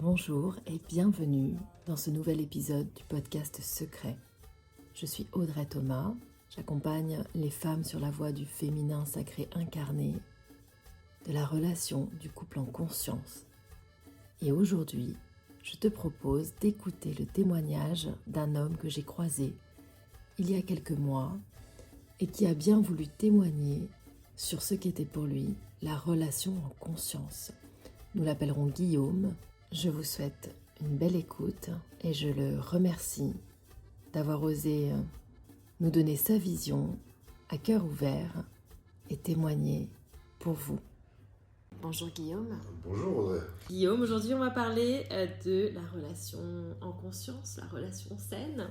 Bonjour et bienvenue dans ce nouvel épisode du podcast Secret. Je suis Audrey Thomas, j'accompagne les femmes sur la voie du féminin sacré incarné, de la relation du couple en conscience. Et aujourd'hui, je te propose d'écouter le témoignage d'un homme que j'ai croisé il y a quelques mois et qui a bien voulu témoigner sur ce qu'était pour lui la relation en conscience. Nous l'appellerons Guillaume. Je vous souhaite une belle écoute et je le remercie d'avoir osé nous donner sa vision à cœur ouvert et témoigner pour vous. Bonjour Guillaume. Bonjour Audrey. Guillaume, aujourd'hui on va parler de la relation en conscience, la relation saine.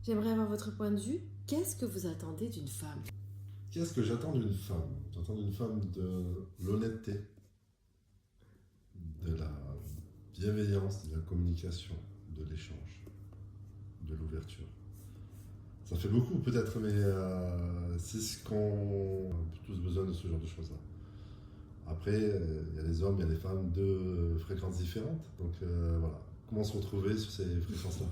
J'aimerais avoir votre point de vue. Qu'est-ce que vous attendez d'une femme ? Qu'est-ce que j'attends d'une femme ? J'attends d'une femme de l'honnêteté, de la bienveillance, de la communication, de l'échange, de l'ouverture. Ça fait beaucoup peut-être, mais c'est ce qu'on a tous besoin de ce genre de choses-là. Après, il y a les hommes, il y a les femmes de fréquences différentes. Donc voilà, comment se retrouver sur ces fréquences-là ?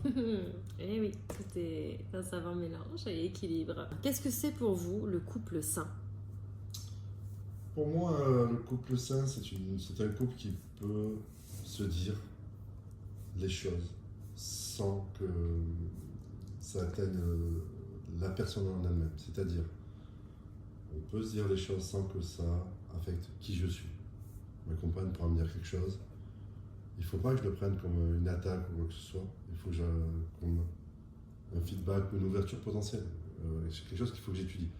Eh oui, tout est un savant mélange et équilibre. Qu'est-ce que c'est pour vous le couple sain ? Pour moi, le couple sain, c'est un couple qui peut se dire les choses sans que ça atteigne la personne en elle-même. C'est-à-dire, on peut se dire les choses sans que ça affecte qui je suis. Ma compagne pourra me dire quelque chose. Il ne faut pas que je le prenne comme une attaque ou quoi que ce soit. Il faut que j'ai un feedback ou une ouverture potentielle. C'est quelque chose qu'il faut que j'étudie.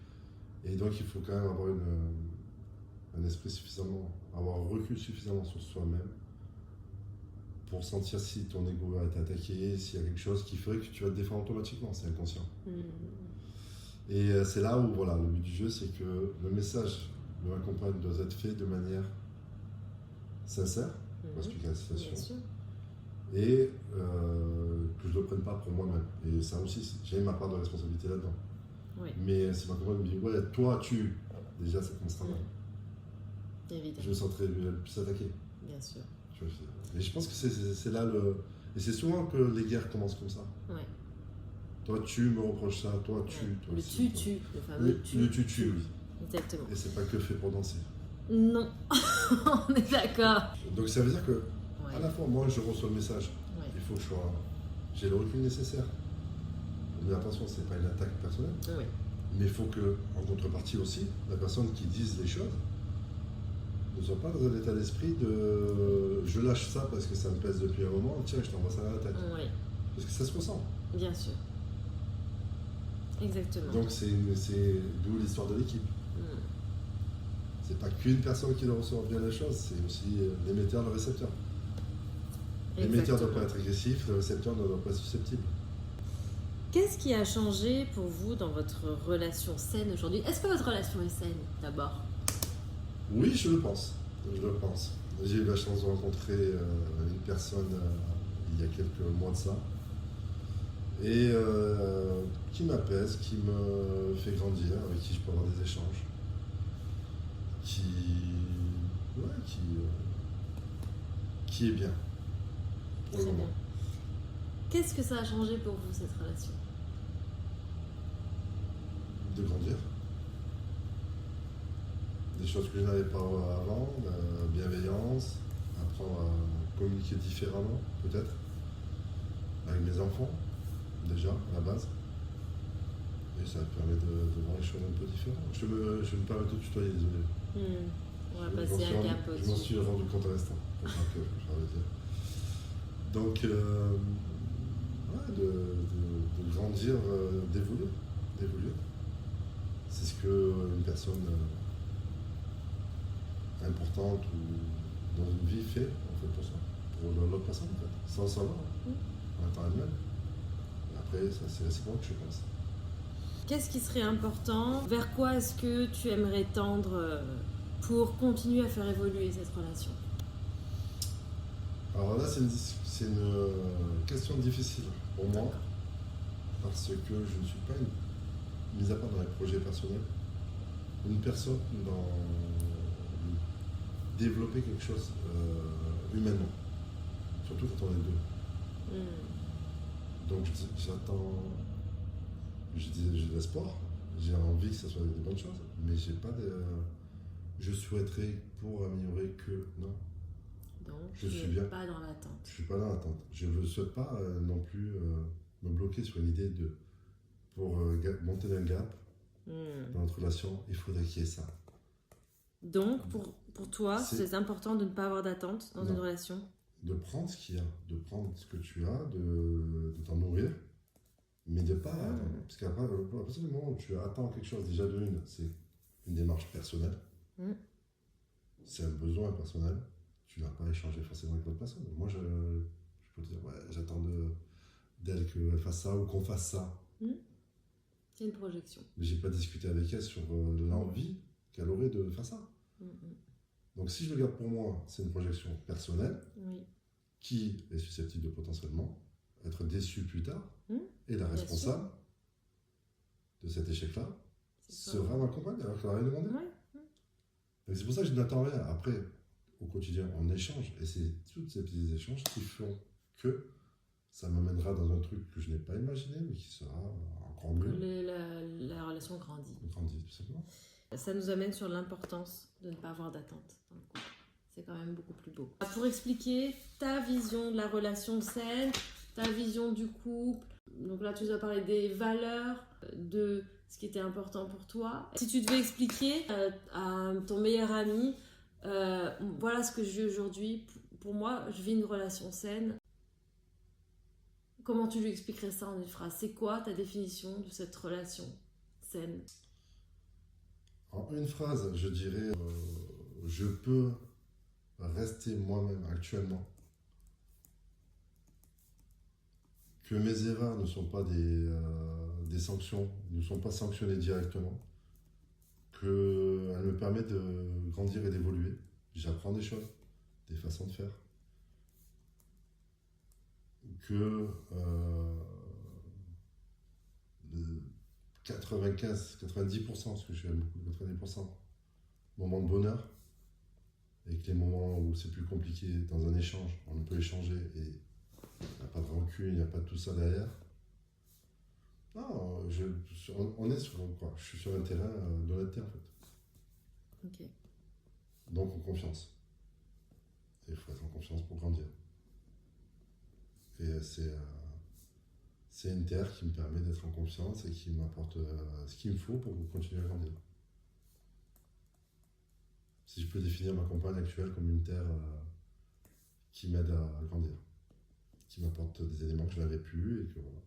Et donc, il faut quand même avoir un esprit suffisamment, avoir un recul suffisamment sur soi-même pour sentir si ton ego a été attaqué, s'il y a quelque chose qui ferait que tu vas te défendre automatiquement, c'est inconscient. Et c'est là où voilà, le but du jeu, c'est que le message de ma compagne doit être fait de manière sincère, pour expliquer la situation, et que je ne le prenne pas pour moi-même. Et ça aussi, j'ai ma part de responsabilité là-dedans. Oui. Mais si ma compagne me dit, ouais, toi, déjà ça commencera mal. Évidemment. Je me sentirais plus attaqué. Bien sûr. Et je pense que c'est là le... Et c'est souvent que les guerres commencent comme ça. Ouais. Toi, tu me reproches ça, toi, tu... Ouais. Toi, Le si, tu, toi. le fameux tu. Le tu, oui. Exactement. Et c'est pas que fait pour danser. Non, on est d'accord. Donc ça veut dire que, Ouais. à la fois, moi, je reçois le message. Ouais. Il faut que j'ai le recul nécessaire. Mais attention, c'est pas une attaque personnelle. Oui. Mais il faut que, en contrepartie aussi, la personne qui dise les choses ne soit pas dans un état d'esprit de je lâche ça parce que ça me pèse depuis un moment, tiens, je t'envoie ça à la tête. Oui. Parce que ça se ressent. Bien sûr. Exactement. Donc c'est d'où l'histoire de l'équipe. C'est pas qu'une personne qui doit recevoir bien les choses, c'est aussi l'émetteur, le récepteur. L'émetteur ne doit pas être agressif, le récepteur ne doit pas être susceptible. Qu'est-ce qui a changé pour vous dans votre relation saine aujourd'hui ? Est-ce que votre relation est saine d'abord ? Oui, je le pense. J'ai eu la chance de rencontrer une personne il y a quelques mois de ça. Et qui m'apaise, qui me fait grandir, avec qui je peux avoir des échanges. Qui est bien. Pour le Très moment. bien. Qu'est-ce que ça a changé pour vous, cette relation ? De grandir. Des choses que je n'avais pas avant, la bienveillance, apprendre à communiquer différemment, peut-être, avec mes enfants, déjà, à la base. Et ça permet de voir les choses un peu différemment. Je me permets de tutoyer, désolé. On va passer un cap Je m'en suis rendu compte à l'instant. Donc, de grandir, d'évoluer. C'est ce qu'une personne importante ou dans une vie fait, en fait, pour ça. Pour l'autre personne, en fait. Sans savoir. En temps elle-même. Et après, ça, c'est réciproque, je pense. Qu'est-ce qui serait important ? Vers quoi est-ce que tu aimerais tendre pour continuer à faire évoluer cette relation ? Alors là, c'est une question difficile pour moi, parce que je ne suis pas, mis à part dans les projets personnels, une personne dans développer quelque chose humainement. Surtout quand on est deux. Donc j'attends, j'ai de l'espoir, j'ai envie que ça soit des bonnes choses, mais j'ai pas de... Je souhaiterais pour améliorer que... Non. Donc, je suis bien. Pas dans l'attente. Je suis pas dans l'attente. Je ne souhaite pas non plus me bloquer sur une idée de... Pour monter d'un gap dans notre relation, il faudrait qu'il y ait ça. Donc, pour toi, c'est important de ne pas avoir d'attente dans une relation? De prendre ce qu'il y a, de prendre ce que tu as, de t'en nourrir, mais de pas... Parce qu'après, à partir du moment où tu attends quelque chose, déjà de une, c'est une démarche personnelle. C'est un besoin personnel. Tu n'as pas échangé forcément avec l'autre personne. Moi, je peux te dire, ouais, j'attends d'elle qu'elle fasse ça ou qu'on fasse ça. C'est une projection. Mais j'ai pas discuté avec elle sur l'envie qu'elle aurait de faire ça. Donc si je le garde pour moi, c'est une projection personnelle qui est susceptible de potentiellement être déçue plus tard. Et la responsable de cet échec-là sera ma compagne alors qu'elle n'a rien demandé. Donc c'est pour ça que je n'attends rien. Après, au quotidien, on échange. Et c'est tous ces petits échanges qui font que ça m'amènera dans un truc que je n'ai pas imaginé, mais qui sera encore mieux. La relation grandit. Grandit, tout simplement. Ça nous amène sur l'importance de ne pas avoir d'attente dans le couple. C'est quand même beaucoup plus beau. Pour expliquer ta vision de la relation saine, ta vision du couple, donc là tu nous as parlé des valeurs, de ce qui était important pour toi. Si tu devais expliquer à ton meilleur ami, voilà ce que je vis aujourd'hui, pour moi je vis une relation saine. Comment tu lui expliquerais ça en une phrase? C'est quoi ta définition de cette relation saine? En une phrase, je dirais je peux rester moi-même actuellement. Que mes erreurs ne sont pas des sanctions, ne sont pas sanctionnées directement. Qu'elles me permettent de grandir et d'évoluer. J'apprends des choses, des façons de faire. Que 90%, parce que je suis à beaucoup, 90%, moments de bonheur, et que les moments où c'est plus compliqué dans un échange, on peut échanger et il n'y a pas de rancune, il n'y a pas de tout ça derrière. Non, on est sur quoi? Je suis sur un terrain d'honnêteté en fait. Ok. Donc en confiance. Et il faut être en confiance pour grandir. Et c'est une terre qui me permet d'être en confiance et qui m'apporte ce qu'il me faut pour continuer à grandir. Si je peux définir ma compagne actuelle comme une terre qui m'aide à grandir, qui m'apporte des éléments que je n'avais plus et que voilà.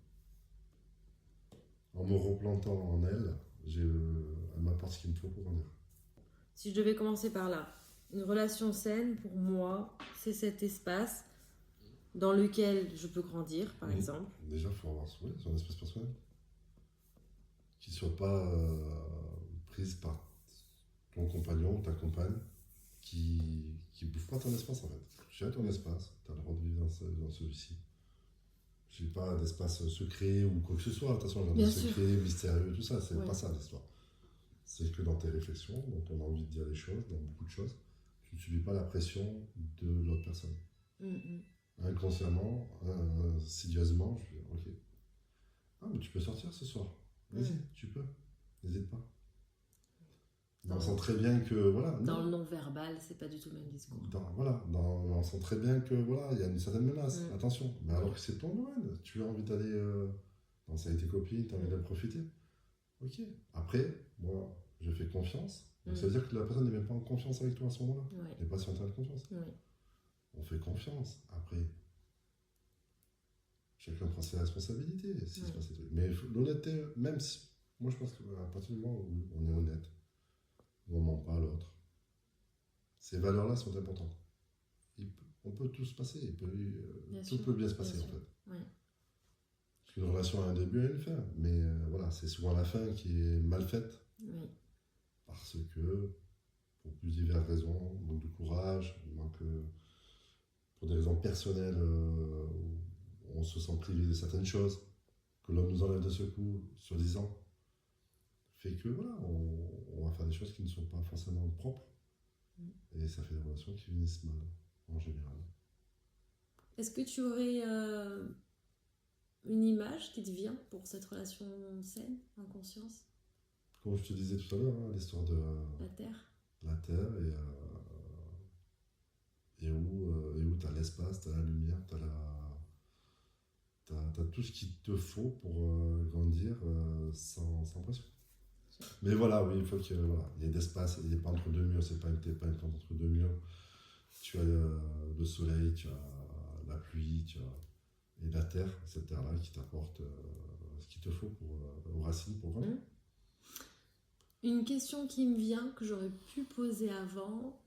En me replantant en elle, elle m'apporte ce qu'il me faut pour grandir. Si je devais commencer par là, une relation saine pour moi, c'est cet espace dans lequel je peux grandir, par exemple. Déjà, il faut avoir son espace personnel. Qui ne soit pas prise par ton compagnon ou ta compagne qui ne bouffe pas ton espace en fait. Tu as ton espace, tu as le droit de vivre dans celui-ci. Je n'ai pas d'espace secret ou quoi que ce soit. Attention, genre de secret, mystérieux, tout ça, c'est pas ça l'histoire. C'est que dans tes réflexions, dans ton envie de dire les choses, dans beaucoup de choses, tu ne subis pas la pression de l'autre personne. Inconsciemment, insidieusement, je dis ok. Ah, mais tu peux sortir ce soir. Vas-y, tu peux. N'hésite pas. On sent très bien que voilà. Dans le non-verbal, c'est pas du tout le même discours. On sent très bien que voilà, il y a une certaine menace. Attention. Mais alors que c'est ton domaine, tu as envie d'aller danser avec tes copines, tu as envie de profiter. Ok. Après, moi, je fais confiance. Donc ça veut dire que la personne n'est même pas en confiance avec toi à ce moment-là. Elle n'est pas sur un terrain de confiance. On fait confiance. Après, chacun prend ses responsabilités. Si se passe des trucs. Mais l'honnêteté, même si. Moi, je pense qu'à partir du moment où on est honnête, où on ne ment pas à l'autre, ces valeurs-là sont importantes. On peut tout se passer. Tout peut bien se passer, en fait. Parce qu'une relation a un début et une fin. Mais voilà, c'est souvent la fin qui est mal faite. Parce que, pour plus diverses raisons, manque de courage, pour des raisons personnelles, on se sent privé de certaines choses, que l'homme nous enlève de ce coup, soi-disant, fait que voilà, on va faire des choses qui ne sont pas forcément propres, et ça fait des relations qui finissent mal, en général. Est-ce que tu aurais une image qui te vient pour cette relation saine, en conscience? Comme je te disais tout à l'heure, hein, l'histoire de La terre. la Terre et où tu as l'espace, tu as la lumière, t'as tout ce qu'il te faut pour grandir sans pression. Mais voilà, oui, il faut qu'il y ait d'espace, il n'est pas entre deux murs, t'es pas une plante entre deux murs. Tu as le soleil, tu as la pluie, et la terre, cette terre-là qui t'apporte ce qu'il te faut aux racines pour grandir. Une question qui me vient, que j'aurais pu poser avant,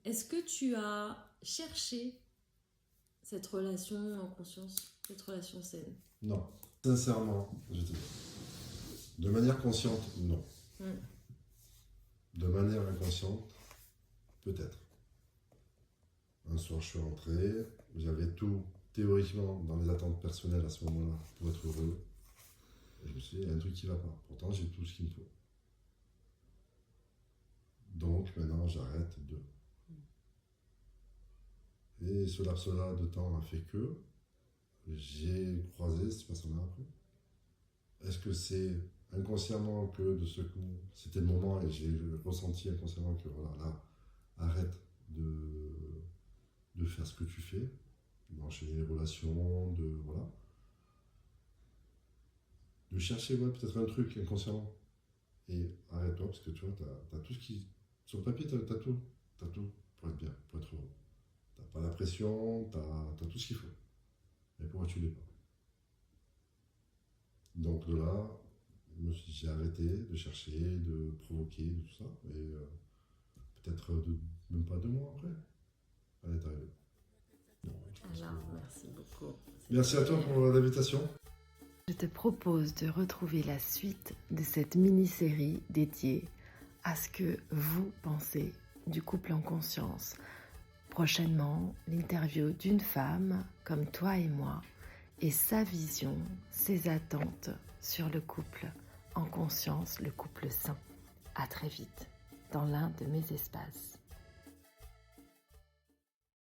est-ce que tu as cherché cette relation en conscience, cette relation saine? Non, sincèrement, je te dis. De manière consciente, non. De manière inconsciente, peut-être. Un soir, je suis rentré, j'avais tout théoriquement dans les attentes personnelles à ce moment-là pour être heureux. Et je me suis dit, il y a un truc qui ne va pas. Pourtant, j'ai tout ce qu'il me faut. Donc maintenant, j'arrête de. Et ce laps-là de temps a fait que j'ai croisé cette personne-là après. Est-ce que c'est inconsciemment que de ce coup, c'était le moment et j'ai ressenti inconsciemment que voilà, là, arrête de faire ce que tu fais, d'enchaîner les relations, voilà. De chercher peut-être un truc inconsciemment. Et arrête-toi parce que tu vois, t'as tout ce qui. Sur le papier, t'as tout. T'as tout pour être bien, pour être heureux. T'as pas la pression, t'as tout ce qu'il faut. Mais pourquoi tu l'es pas? Donc de là, j'ai arrêté de chercher, de provoquer, tout ça. Et peut-être même pas 2 mois après, elle est arrivée. Alors, merci beaucoup. Merci à toi pour l'invitation. Je te propose de retrouver la suite de cette mini-série dédiée à ce que vous pensez du couple en conscience. Prochainement, l'interview d'une femme comme toi et moi et sa vision, ses attentes sur le couple en conscience, le couple sain. À très vite dans l'un de mes espaces.